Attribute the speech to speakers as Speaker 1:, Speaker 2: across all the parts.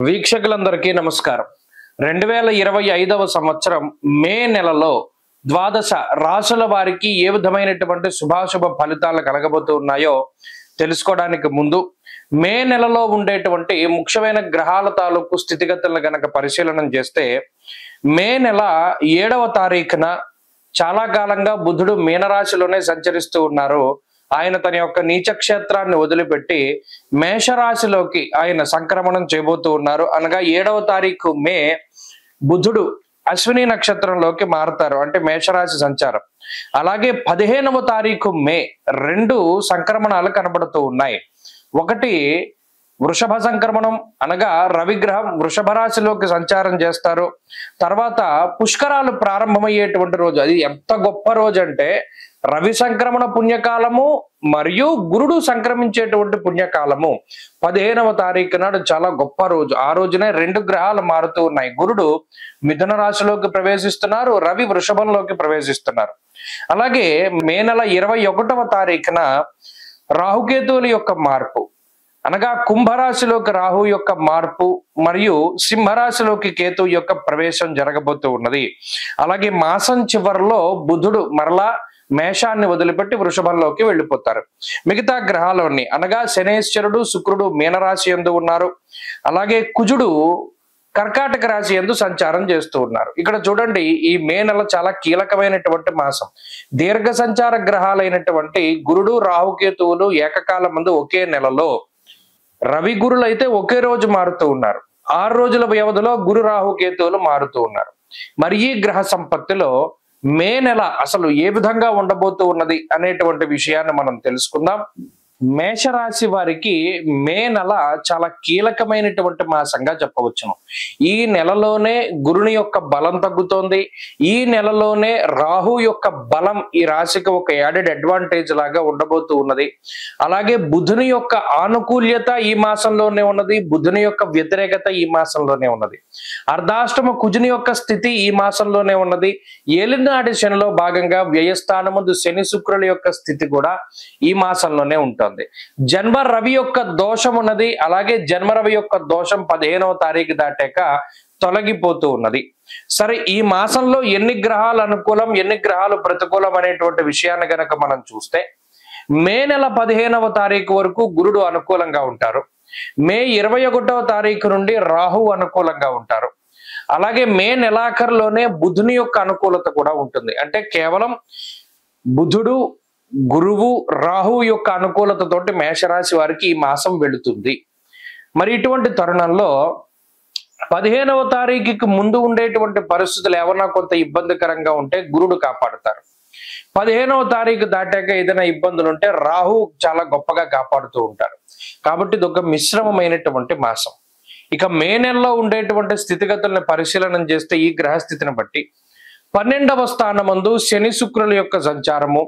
Speaker 1: వీక్షకులందరికీ నమస్కారం. 2025వ సంవత్సరం మే నెలలో ద్వాదశ రాశుల వారికి ఏ విధమైనటువంటి శుభాశుభ ఫలితాలు కలగబోతూ ఉన్నాయో తెలుసుకోవడానికి ముందు మే నెలలో ఉండేటువంటి ముఖ్యమైన గ్రహాల తాలూకు స్థితిగతులను గనక పరిశీలన చేస్తే మే నెల 7వ తారీఖున చాలా కాలంగా బుధుడు మీనరాశిలోనే సంచరిస్తూ ఉన్నారు. ఆయన తన యొక్క నీచ క్షేత్రాన్ని వదిలిపెట్టి మేషరాశిలోకి ఆయన సంక్రమణం చేయబోతూ ఉన్నారు. అనగా 7వ తారీఖు మే బుధుడు అశ్విని నక్షత్రంలోకి మారుతారు, అంటే మేషరాశి సంచారం. అలాగే 15వ తారీఖు మే 2 సంక్రమణాలు కనబడుతూ ఉన్నాయి. ఒకటి వృషభ సంక్రమణం, అనగా రవిగ్రహం వృషభ రాశిలోకి సంచారం చేస్తారు. తర్వాత పుష్కరాలు ప్రారంభమయ్యేటువంటి రోజు. అది ఎంత గొప్ప రోజు అంటే రవి సంక్రమణ పుణ్యకాలము మరియు గురుడు సంక్రమించేటువంటి పుణ్యకాలము 15వ తారీఖు నాడు చాలా గొప్ప రోజు. ఆ రోజునే 2 గ్రహాలు మారుతూ ఉన్నాయి. గురుడు మిథున రాశిలోకి ప్రవేశిస్తున్నారు, రవి వృషభంలోకి ప్రవేశిస్తున్నారు. అలాగే మే నెల 21వ తారీఖున రాహుకేతువుల యొక్క మార్పు, అనగా కుంభరాశిలోకి రాహు యొక్క మార్పు మరియు సింహరాశిలోకి కేతువు యొక్క ప్రవేశం జరగబోతూ ఉన్నది. అలాగే మాసం చివరిలో బుధుడు మరలా మేషాన్ని వదిలిపెట్టి వృషభంలోకి వెళ్ళిపోతారు. మిగతా గ్రహాలన్నీ, అనగా శనేశ్వరుడు శుక్రుడు మీనరాశి యందు ఉన్నారు. అలాగే కుజుడు కర్కాటక రాశి యందు సంచారం చేస్తూ ఉన్నారు. ఇక్కడ చూడండి, ఈ మే నెల చాలా కీలకమైనటువంటి మాసం. దీర్ఘ సంచార గ్రహాలైనటువంటి గురుడు రాహుకేతువులు ఏకకాలం ముందు ఒకే నెలలో, రవి గురులు అయితే ఒకే రోజు మారుతూ ఉన్నారు. 6 రోజుల వ్యవధిలో గురు రాహుకేతువులు మారుతూ ఉన్నారు. మరి ఈ గ్రహ సంపత్తిలో మే నెల అసలు ఏ విధంగా ఉండబోతూ ఉన్నది అనేటువంటి విషయాన్ని మనం తెలుసుకుందాం. మేషరాశి వారికి మే నెల చాలా కీలకమైనటువంటి మాసంగా చెప్పవచ్చును. ఈ నెలలోనే గురుని యొక్క బలం తగ్గుతోంది. ఈ నెలలోనే రాహు యొక్క బలం ఈ రాశికి ఒక యాడెడ్ అడ్వాంటేజ్ లాగా ఉండబోతూ ఉన్నది. అలాగే బుధుని యొక్క ఆనుకూల్యత ఈ మాసంలోనే ఉన్నది, బుధుని యొక్క వ్యతిరేకత ఈ మాసంలోనే ఉన్నది. అర్ధాష్టమ కుజుని యొక్క స్థితి ఈ మాసంలోనే ఉన్నది. ఏలినాటి శనిలో భాగంగా వ్యయస్థానముందు శని శుక్రుల యొక్క స్థితి కూడా ఈ మాసంలోనే ఉంటుంది. జన్మ రవి యొక్క దోషం ఉన్నది. అలాగే జన్మ రవి యొక్క దోషం 15వ తారీఖు దాటాక తొలగిపోతూ ఉన్నది. సరే, ఈ మాసంలో ఎన్ని గ్రహాలు అనుకూలం ఎన్ని గ్రహాలు ప్రతికూలం అనేటువంటి విషయాన్ని గనక మనం చూస్తే మే నెల 15వ తారీఖు వరకు గురుడు అనుకూలంగా ఉంటారు. మే 21వ తారీఖు నుండి రాహు అనుకూలంగా ఉంటారు. అలాగే మే నెలాఖరులోనే బుధుని యొక్క అనుకూలత కూడా ఉంటుంది. అంటే కేవలం బుధుడు గురువు రాహు యొక్క అనుకూలతతోటి మేషరాశి వారికి ఈ మాసం వెళుతుంది. మరి ఇటువంటి తరుణంలో 15వ తారీఖుకి ముందు ఉండేటువంటి పరిస్థితులు ఏమన్నా కొంత ఇబ్బందికరంగా ఉంటే గురుడు కాపాడుతారు. 15వ తారీఖు దాటాక ఏదైనా ఇబ్బందులు ఉంటే రాహు చాలా గొప్పగా కాపాడుతూ ఉంటారు. కాబట్టి ఇది ఒక మిశ్రమమైనటువంటి మాసం. ఇక మే నెలలో ఉండేటువంటి స్థితిగతులను పరిశీలన చేస్తే ఈ గ్రహస్థితిని బట్టి 12వ స్థానమందు శని శుక్రుల యొక్క సంచారము,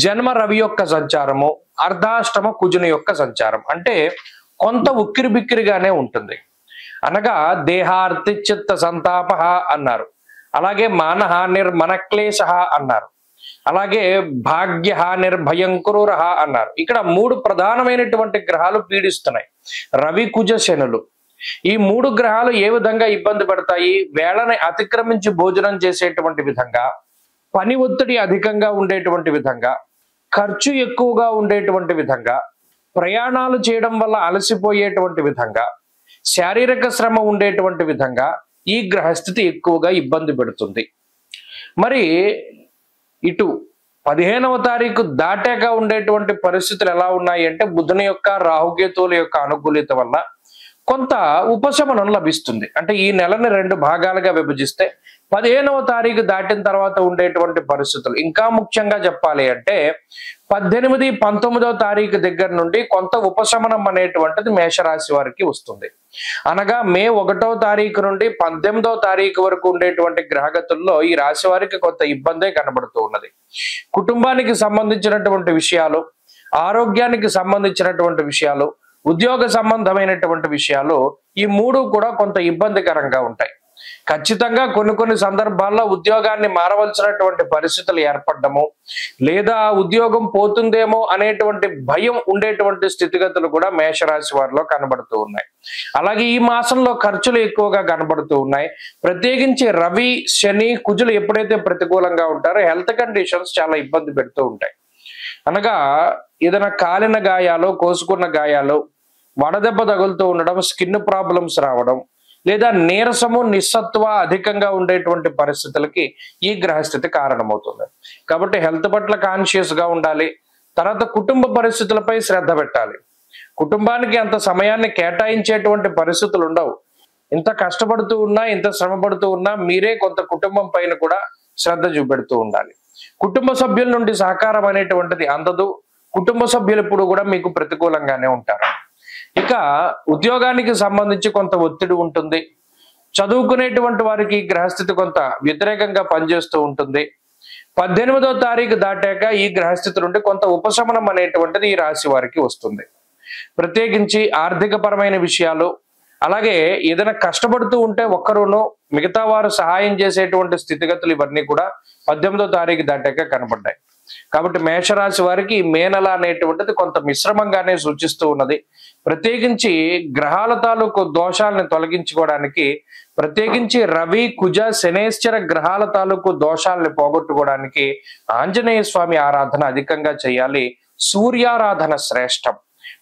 Speaker 1: జన్మ రవి యొక్క సంచారము, అర్ధాష్టమ కుజుని యొక్క సంచారం, అంటే కొంత ఉక్కిరి బిక్కిరిగానే ఉంటుంది. అనగా దేహార్తి చిత్త సంతాప అన్నారు. అలాగే మానహ నిర్మనక్లేశ అన్నారు. అలాగే భాగ్య నిర్భయంకుర అన్నారు. ఇక్కడ 3 ప్రధానమైనటువంటి గ్రహాలు పీడిస్తున్నాయి, రవి కుజ శనులు. ఈ 3 గ్రహాలు ఏ విధంగా ఇబ్బంది పడతాయి? వేళని అతిక్రమించి భోజనం చేసేటువంటి విధంగా, పని ఒత్తిడి అధికంగా ఉండేటువంటి విధంగా, ఖర్చు ఎక్కువగా ఉండేటువంటి విధంగా, ప్రయాణాలు చేయడం వల్ల అలసిపోయేటువంటి విధంగా, శారీరక శ్రమ ఉండేటువంటి విధంగా ఈ గ్రహస్థితి ఎక్కువగా ఇబ్బంది పెడుతుంది. మరి ఇటు 15వ తారీఖు దాటాక ఉండేటువంటి పరిస్థితులు ఎలా ఉన్నాయి అంటే బుధుని యొక్క రాహుకేతువుల యొక్క అనుకూలత వల్ల కొంత ఉపశమనం లభిస్తుంది. అంటే ఈ నెలని 2 భాగాలుగా విభజిస్తే 15వ తారీఖు దాటిన తర్వాత ఉండేటువంటి పరిస్థితులు, ఇంకా ముఖ్యంగా చెప్పాలి అంటే 18, 19వ తారీఖు దగ్గర నుండి కొంత ఉపశమనం అనేటువంటిది మేషరాశి వారికి వస్తుంది. అనగా మే 1వ తారీఖు నుండి 18వ తారీఖు వరకు ఉండేటువంటి గ్రహగతుల్లో ఈ రాశి వారికి కొంత ఇబ్బందే కనబడుతూ ఉన్నది. కుటుంబానికి సంబంధించినటువంటి విషయాలు, ఆరోగ్యానికి సంబంధించినటువంటి విషయాలు, ఉద్యోగ సంబంధమైనటువంటి విషయాలు, ఈ 3 కూడా కొంత ఇబ్బందికరంగా ఉంటాయి. ఖచ్చితంగా కొన్ని సందర్భాల్లో ఉద్యోగాన్ని మారవలసినటువంటి పరిస్థితులు ఏర్పడము, లేదా ఉద్యోగం పోతుందేమో అనేటువంటి భయం ఉండేటువంటి స్థితిగతులు కూడా మేషరాశి వారిలో కనబడుతూ ఉన్నాయి. అలాగే ఈ మాసంలో ఖర్చులు ఎక్కువగా కనబడుతూ ఉన్నాయి. ప్రత్యేకించి రవి, శని, కుజులు ఎప్పుడైతే ప్రతికూలంగా ఉంటారో హెల్త్ కండిషన్స్ చాలా ఇబ్బంది పెడుతూ ఉంటాయి. అనగా ఏదైనా కాలిన గాయాలు, కోసుకున్న గాయాలు, వడదెబ్బ తగులుతూ ఉండడం, స్కిన్ ప్రాబ్లమ్స్ రావడం, లేదా నీరసము, నిస్సత్వ అధికంగా ఉండేటువంటి పరిస్థితులకి ఈ గ్రహస్థితి కారణమవుతుంది. కాబట్టి హెల్త్ పట్ల కాన్షియస్ గా ఉండాలి. తర్వాత కుటుంబ పరిస్థితులపై శ్రద్ధ పెట్టాలి. కుటుంబానికి అంత సమయాన్ని కేటాయించేటువంటి పరిస్థితులు ఉండవు. ఇంత కష్టపడుతూ ఉన్నా, ఇంత శ్రమ పడుతూ ఉన్నా మీరే కొంత కుటుంబం పైన కూడా శ్రద్ధ చూపెడుతూ ఉండాలి. కుటుంబ సభ్యుల నుండి సహకారం అనేటువంటిది అందదు. కుటుంబ సభ్యులు ఎప్పుడు కూడా మీకు ప్రతికూలంగానే ఉంటారు. ఇక ఉద్యోగానికి సంబంధించి కొంత ఒత్తిడి ఉంటుంది. చదువుకునేటువంటి వారికి గ్రహస్థితి కొంత వ్యతిరేకంగా పనిచేస్తూ ఉంటుంది. 18వ తారీఖు దాటాక ఈ గ్రహస్థితి నుండి కొంత ఉపశమనం అనేటువంటిది ఈ రాశి వారికి వస్తుంది. ప్రత్యేకించి ఆర్థిక పరమైన విషయాలు, అలాగే ఏదైనా కష్టపడుతూ ఉంటే ఒక్కరును మిగతా వారు సహాయం చేసేటువంటి స్థితిగతులు ఇవన్నీ కూడా 18వ తారీఖు దాటాక కనబడ్డాయి. కాబట్టి మేషరాశి వారికి మే నెల అనేటువంటిది కొంత మిశ్రమంగానే సూచిస్తూ ఉన్నది. ప్రత్యేకించి గ్రహాల తాలూకు దోషాలను తొలగించుకోవడానికి, ప్రత్యేకించి రవి, కుజ, శనేశ్వర గ్రహాల తాలూకు దోషాలను పోగొట్టుకోవడానికి ఆంజనేయ స్వామి ఆరాధన అధికంగా చేయాలి. సూర్యారాధన శ్రేష్టం.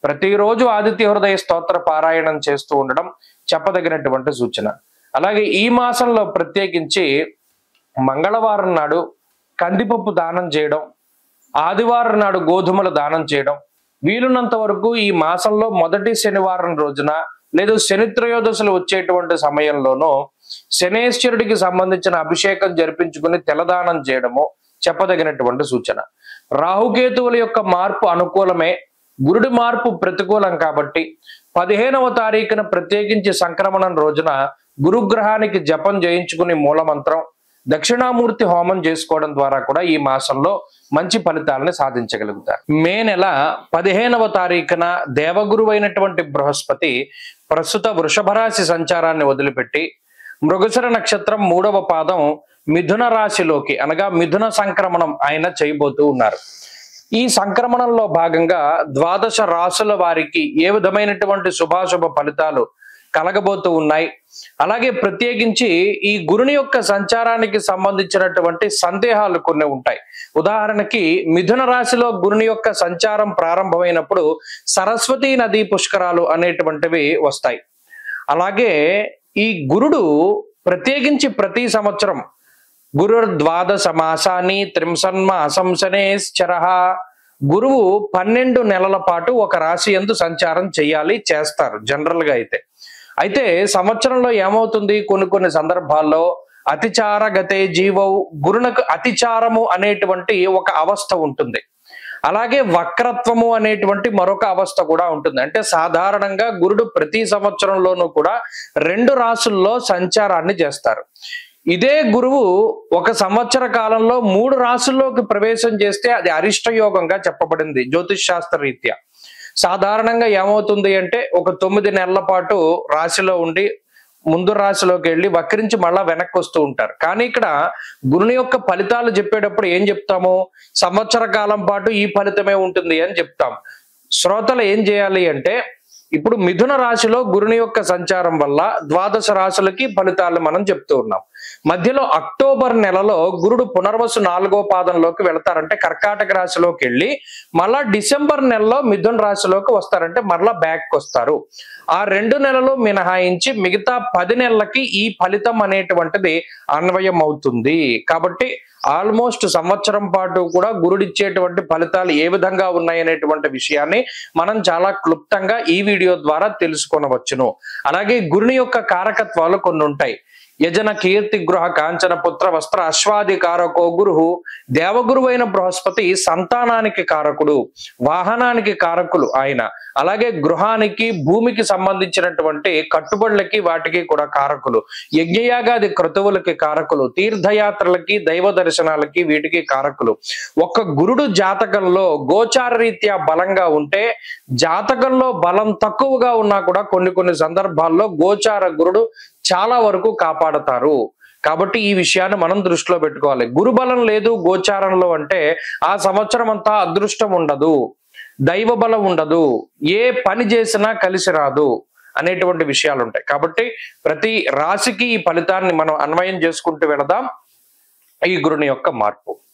Speaker 1: ప్రతిరోజు ఆదిత్య హృదయ స్తోత్ర పారాయణం చేస్తూ ఉండడం చెప్పదగినటువంటి సూచన. అలాగే ఈ మాసంలో ప్రత్యేకించి మంగళవారం నాడు కందిపప్పు దానం చేయడం, ఆదివారం నాడు గోధుమల దానం చేయడం, వీలున్నంత వరకు ఈ మాసంలో మొదటి శనివారం రోజున లేదు శని త్రయోదశులు వచ్చేటువంటి సమయంలోనూ శనేశ్వరుడికి సంబంధించిన అభిషేకం జరిపించుకుని తెల్లదానం చేయడము చెప్పదగినటువంటి సూచన. రాహుకేతువుల యొక్క మార్పు అనుకూలమే, గురుడి మార్పు ప్రతికూలం. కాబట్టి 15వ తారీఖున ప్రత్యేకించి సంక్రమణం రోజున గురుగ్రహానికి జపం చేయించుకుని మూలమంత్రం, దక్షిణామూర్తి హోమం చేసుకోవడం ద్వారా కూడా ఈ మాసంలో మంచి ఫలితాలను సాధించగలుగుతారు. మే నెల 15వ తారీఖున దేవగురువు అయినటువంటి బృహస్పతి ప్రస్తుత వృషభ రాశి సంచారాన్ని వదిలిపెట్టి మృగశిర నక్షత్రం 3వ పాదం మిథున రాశిలోకి, అనగా మిథున సంక్రమణం ఆయన చేయబోతూ ఉన్నారు. ఈ సంక్రమణంలో భాగంగా 12 రాశుల వారికి ఏ విధమైనటువంటి శుభాశుభ ఫలితాలు కలగబోతూ ఉన్నాయి. అలాగే ప్రత్యేకించి ఈ గురుని యొక్క సంచారానికి సంబంధించినటువంటి సందేహాలు కొన్ని ఉంటాయి. ఉదాహరణకి మిథున రాశిలో గురుని యొక్క సంచారం ప్రారంభమైనప్పుడు సరస్వతీ నదీ పుష్కరాలు అనేటువంటివి వస్తాయి. అలాగే ఈ గురుడు ప్రత్యేకించి ప్రతి సంవత్సరం గురుర్ 12 మాసాన్ని త్రింసన్మాసం శనేశ్చరః, గురువు 12 నెలల పాటు ఒక రాశి యందు సంచారం చేస్తారు జనరల్ గా. అయితే సంవత్సరంలో ఏమవుతుంది, కొన్ని సందర్భాల్లో అతిచార గతే జీవౌ, గురునకు అతిచారము అనేటువంటి ఒక అవస్థ ఉంటుంది. అలాగే వక్రత్వము అనేటువంటి మరొక అవస్థ కూడా ఉంటుంది. అంటే సాధారణంగా గురుడు ప్రతి సంవత్సరంలోనూ కూడా 2 రాశుల్లో సంచారాన్ని చేస్తారు. ఇదే గురువు ఒక సంవత్సర కాలంలో 3 రాశుల్లోకి ప్రవేశం చేస్తే అది అరిష్ట యోగంగా చెప్పబడింది జ్యోతిష్ శాస్త్ర రీత్యా. సాధారణంగా ఏమవుతుంది అంటే ఒక 9 నెలల పాటు రాశిలో ఉండి ముందు రాశిలోకి వెళ్ళి వక్రించి మళ్ళా వెనక్కి వస్తూ ఉంటారు. కానీ ఇక్కడ గురుని యొక్క ఫలితాలు చెప్పేటప్పుడు ఏం చెప్తాము, సంవత్సర కాలం పాటు ఈ ఫలితమే ఉంటుంది అని చెప్తాం. శ్రోతలు ఏం చేయాలి అంటే, ఇప్పుడు మిథున రాశిలో గురుని యొక్క సంచారం వల్ల 12 రాశులకి ఫలితాలు మనం చెప్తూ ఉన్నాం. మధ్యలో అక్టోబర్ నెలలో గురుడు పునర్వసు 4వ పాదంలోకి వెళతారంటే కర్కాటక రాశిలోకి వెళ్ళి మళ్ళా డిసెంబర్ నెలలో మిథున రాశిలోకి వస్తారంటే మరలా బ్యాక్ వస్తారు. ఆ 2 నెలలు మినహాయించి మిగతా 10 నెలలకి ఈ ఫలితం అనేటువంటిది అన్వయం అవుతుంది. కాబట్టి ఆల్మోస్ట్ సంవత్సరం పాటు కూడా గురుడిచ్చేటువంటి ఫలితాలు ఏ విధంగా ఉన్నాయనేటువంటి విషయాన్ని మనం చాలా క్లుప్తంగా ఈ వీడియో ద్వారా తెలుసుకొనవచ్చును. అలాగే గురుని యొక్క కారకత్వాలు కొన్ని ఉంటాయి. యజన కీర్తి గృహ కాంచన పుత్ర వస్త్ర అశ్వాది కారకో గురు, దేవగురువు అయిన బృహస్పతి సంతానానికి కారకుడు, వాహనానికి కారకులు ఆయన. అలాగే గృహానికి భూమికి సంబంధించినటువంటి కట్టుబడులకి వాటికి కూడా కారకులు, యజ్ఞయాగాది క్రతువులకి కారకులు, తీర్థయాత్రలకి దైవ దర్శనాలకి వీటికి కారకులు. ఒక్క గురుడు జాతకంలో గోచార రీత్యా బలంగా ఉంటే, జాతకంలో బలం తక్కువగా ఉన్నా కూడా కొన్ని సందర్భాల్లో గోచార గురుడు చాలా వరకు కాపాడతారు. కాబట్టి ఈ విషయాన్ని మనం దృష్టిలో పెట్టుకోవాలి. గురుబలం లేదు గోచారంలో అంటే ఆ సంవత్సరం అంతా అదృష్టం ఉండదు, దైవ బలం ఉండదు, ఏ పని చేసినా కలిసి రాదు అనేటువంటి విషయాలు ఉంటాయి. కాబట్టి ప్రతి రాశికి ఈ ఫలితాన్ని మనం అన్వయం చేసుకుంటూ వెళదాం. ఈ గురుని యొక్క మార్పు.